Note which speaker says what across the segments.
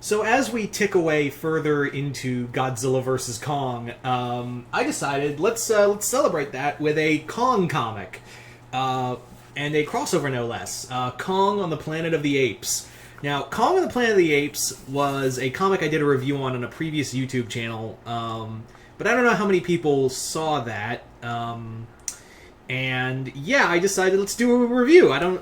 Speaker 1: So as we tick away further into Godzilla vs. Kong, I decided let's celebrate that with a Kong comic, and a crossover no less. Kong on the Planet of the Apes. Now, Kong on the Planet of the Apes was a comic I did a review on a previous YouTube channel, but I don't know how many people saw that. And yeah, I decided let's do a review. I don't,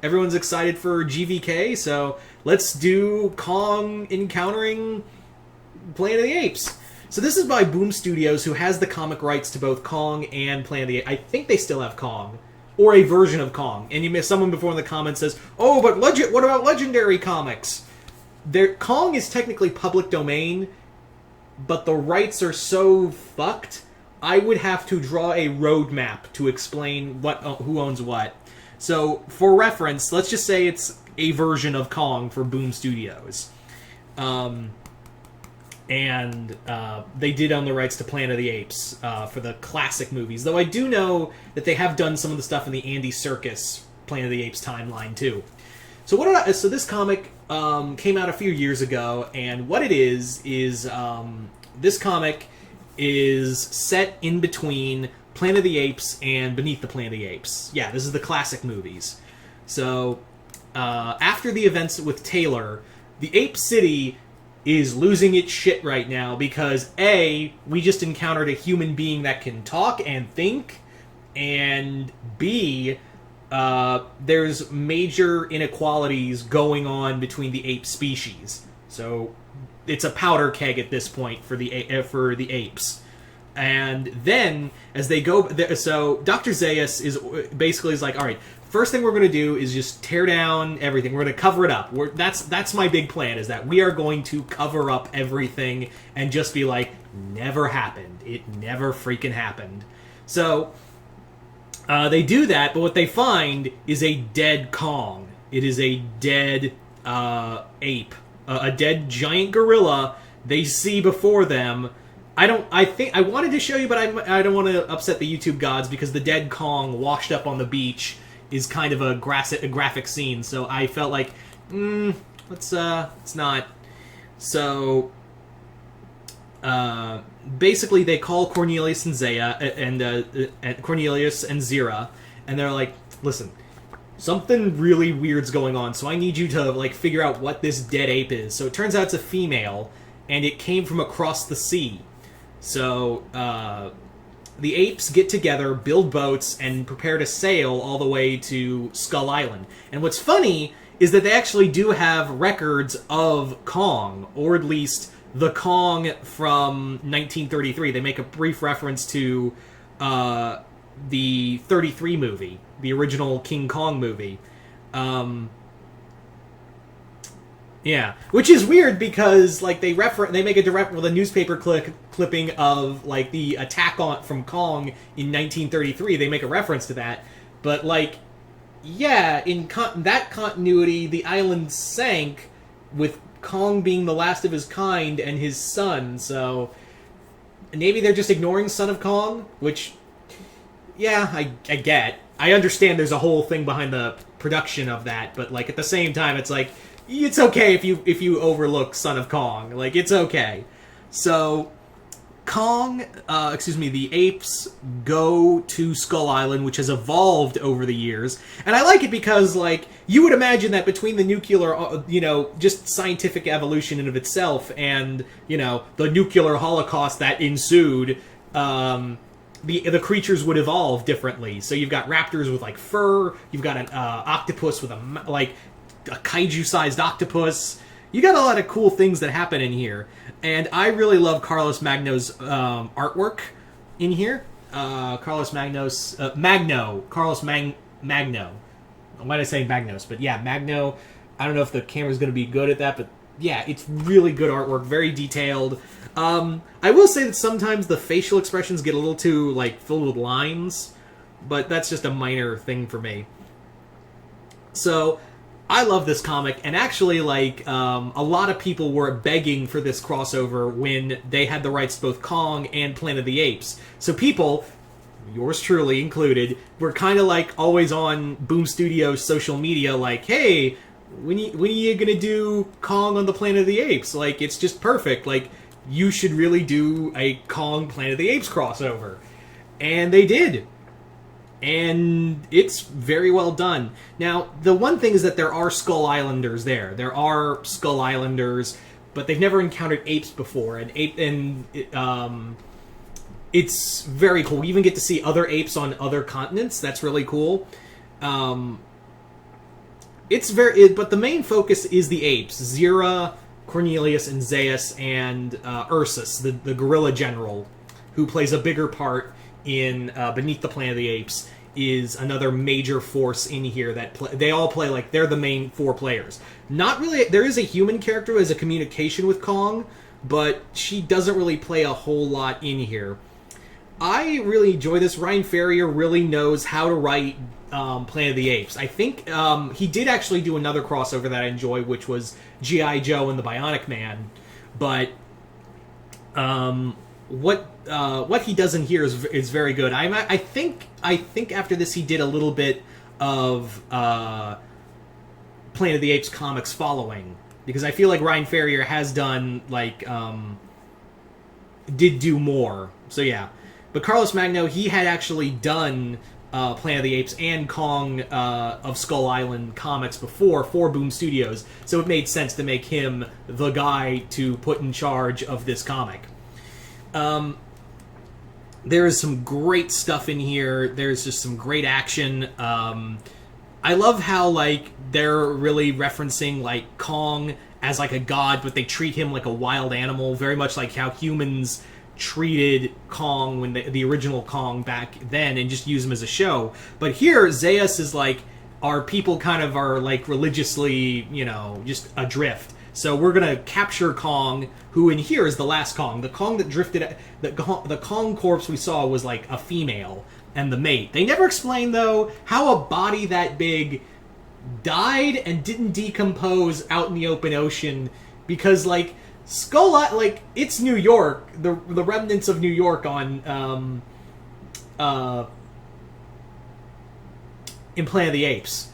Speaker 1: everyone's excited for GVK, so let's do Kong encountering Planet of the Apes. So this is by Boom Studios, who has the comic rights to both Kong and Planet of the Apes. I think they still have Kong, or a version of Kong. And someone before in the comments says, "Oh, but what about Legendary Comics?" Kong is technically public domain, but the rights are so fucked. I would have to draw a roadmap to explain who owns what. So, for reference, let's just say it's a version of Kong for Boom Studios. And they did own the rights to Planet of the Apes for the classic movies. Though I do know that they have done some of the stuff in the Andy Serkis Planet of the Apes timeline, too. So so this comic came out a few years ago, and what it is this comic is set in between Planet of the Apes and Beneath the Planet of the Apes. Yeah, this is the classic movies. So, after the events with Taylor, the Ape City is losing its shit right now because A, we just encountered a human being that can talk and think, and B, there's major inequalities going on between the ape species. So it's a powder keg at this point for the apes. And then, as they go... So, Dr. Zaius is basically like, alright, first thing we're going to do is just tear down everything. We're going to cover it up. That's my big plan, is that we are going to cover up everything and just be like, never happened. It never freaking happened. So, they do that, but what they find is a dead Kong. It is a dead ape. A dead giant gorilla they see before them. I think I wanted to show you, but I don't want to upset the YouTube gods, because the dead Kong washed up on the beach is kind of a graphic scene. So I felt like, let's not. So basically, they call Cornelius and Cornelius and Zira, and they're like, listen, something really weird's going on, so I need you to figure out what this dead ape is. So it turns out it's a female, and it came from across the sea. So the apes get together, build boats, and prepare to sail all the way to Skull Island. And what's funny is that they actually do have records of Kong, or at least the Kong from 1933. They make a brief reference to the 33 movie, the original King Kong movie. Yeah, which is weird because they make a newspaper clipping of the attack from Kong in 1933. They make a reference to that, but yeah, in that continuity, the island sank with Kong being the last of his kind and his son. So maybe they're just ignoring Son of Kong, which, yeah, I get. I understand there's a whole thing behind the production of that, but at the same time, it's it's okay if you overlook Son of Kong. It's okay. So the apes go to Skull Island, which has evolved over the years. And I like it because, you would imagine that between the nuclear, just scientific evolution in of itself and, the nuclear holocaust that ensued, the creatures would evolve differently. So you've got raptors with, fur, you've got an octopus with a kaiju-sized octopus. You got a lot of cool things that happen in here. And I really love Carlos Magno's artwork in here. Carlos Magno. Why did I say Magnos? But yeah, Magno. I don't know if the camera's going to be good at that, but yeah, it's really good artwork, very detailed. I will say that sometimes the facial expressions get a little too, filled with lines, but that's just a minor thing for me. So I love this comic, and actually, a lot of people were begging for this crossover when they had the rights to both Kong and Planet of the Apes. So people, yours truly included, were kind of always on Boom Studios social media, hey, when are you gonna do Kong on the Planet of the Apes? Like, it's just perfect. Like, you should really do a Kong Planet of the Apes crossover. And they did. And it's very well done. Now, the one thing is that there are Skull Islanders there. There are Skull Islanders, but they've never encountered apes before. It's very cool. We even get to see other apes on other continents. That's really cool. But the main focus is the apes. Zira, Cornelius, and Zaius, and Ursus, the gorilla general, who plays a bigger part in Beneath the Planet of the Apes, is another major force in here that they all play like they're the main 4 players. Not really. There is a human character who has a communication with Kong, but she doesn't really play a whole lot in here. I really enjoy this. Ryan Ferrier really knows how to write Planet of the Apes. I think he did actually do another crossover that I enjoy, which was G.I. Joe and the Bionic Man. But what he does in here is very good. I think after this he did a little bit of Planet of the Apes comics following, because I feel like Ryan Ferrier has done did do more. So yeah, but Carlos Magno, he had actually done Planet of the Apes and Kong of Skull Island comics before for Boom Studios, so it made sense to make him the guy to put in charge of this comic. There is some great stuff in here. There's just some great action. I love how they're really referencing Kong as a god, but they treat him like a wild animal, very much like how humans treated Kong when the original Kong back then, and just use him as a show. But here, Zaius is our people kind of are religiously, just adrift. So we're going to capture Kong, who in here is the last Kong. The Kong that drifted... The Kong corpse we saw was a female and the mate. They never explained, though, how a body that big died and didn't decompose out in the open ocean. Because, it's New York. The remnants of New York on... in Planet of the Apes.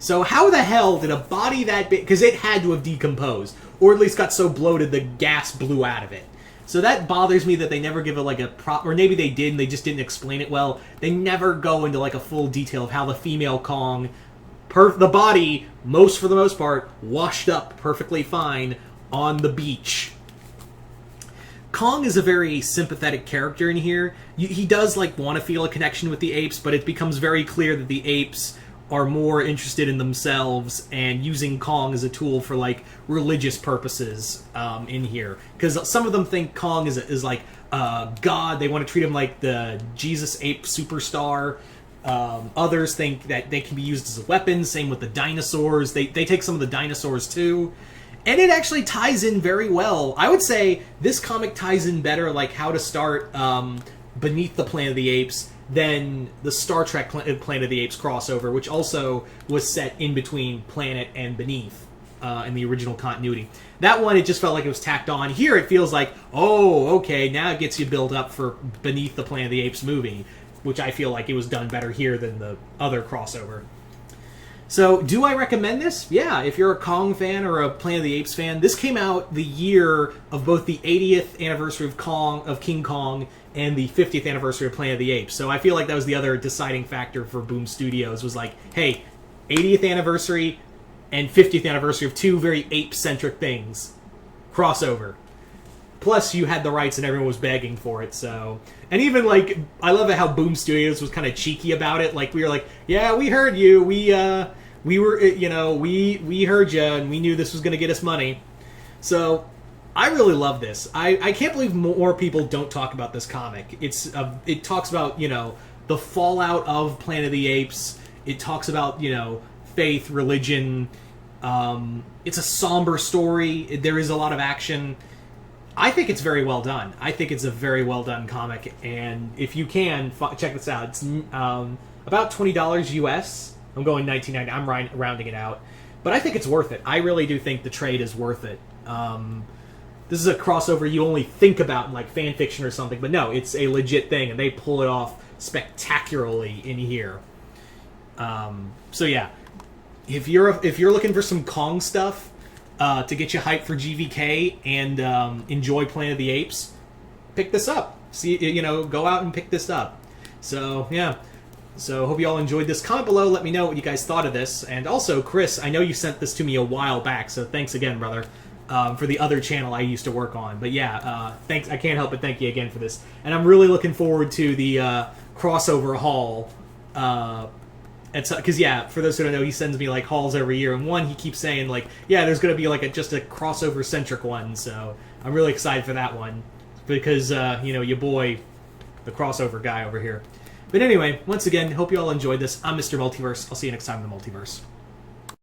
Speaker 1: So how the hell did a body that big... Because it had to have decomposed. Or at least got so bloated the gas blew out of it. So that bothers me that they never give it a prop... Or maybe they did and they just didn't explain it well. They never go into a full detail of how the female Kong... the body, for the most part, washed up perfectly fine on the beach. Kong is a very sympathetic character in here. He does want to feel a connection with the apes, but it becomes very clear that the apes are more interested in themselves and using Kong as a tool for religious purposes in here. Because some of them think Kong is God. They want to treat him like the Jesus ape superstar. Others think that they can be used as weapons. Same with the dinosaurs. They take some of the dinosaurs too. And it actually ties in very well. I would say this comic ties in better how to start Beneath the Planet of the Apes than the Star Trek Planet of the Apes crossover, which also was set in between Planet and Beneath in the original continuity. That one, it just felt like it was tacked on. Here, it feels like, oh, okay, now it gets you built up for Beneath the Planet of the Apes movie, which I feel like it was done better here than the other crossover. So, do I recommend this? Yeah, if you're a Kong fan or a Planet of the Apes fan. This came out the year of both the 80th anniversary of King Kong and the 50th anniversary of Planet of the Apes. So I feel like that was the other deciding factor for Boom Studios, was hey, 80th anniversary and 50th anniversary of two very ape-centric things. Crossover. Plus, you had the rights and everyone was begging for it, so... And even, I love it how Boom Studios was kind of cheeky about it. We were yeah, we heard you. We were, we heard you, and we knew this was going to get us money. So, I really love this. I can't believe more people don't talk about this comic. It talks about, the fallout of Planet of the Apes. It talks about, faith, religion. It's a somber story. There is a lot of action. I think it's very well done. I think it's a very well done comic, and if you can, check this out. It's about $20 US. I'm going $19.99. I'm rounding it out. But I think it's worth it. I really do think the trade is worth it. This is a crossover you only think about in fan fiction or something, but no, it's a legit thing, and they pull it off spectacularly in here. So yeah, if you're looking for some Kong stuff to get you hyped for GVK and enjoy Planet of the Apes, pick this up. See, go out and pick this up. So yeah. So hope you all enjoyed this. Comment below, let me know what you guys thought of this. And also, Chris, I know you sent this to me a while back, so thanks again, brother, for the other channel I used to work on. But yeah, thanks. I can't help but thank you again for this. And I'm really looking forward to the crossover haul. Because yeah, for those who don't know, he sends me like hauls every year, and one he keeps saying like, yeah, there's going to be like just a crossover centric one. So I'm really excited for that one because your boy, the crossover guy over here. But anyway, once again, hope you all enjoyed this. I'm Mr. Multiverse. I'll see you next time in the Multiverse.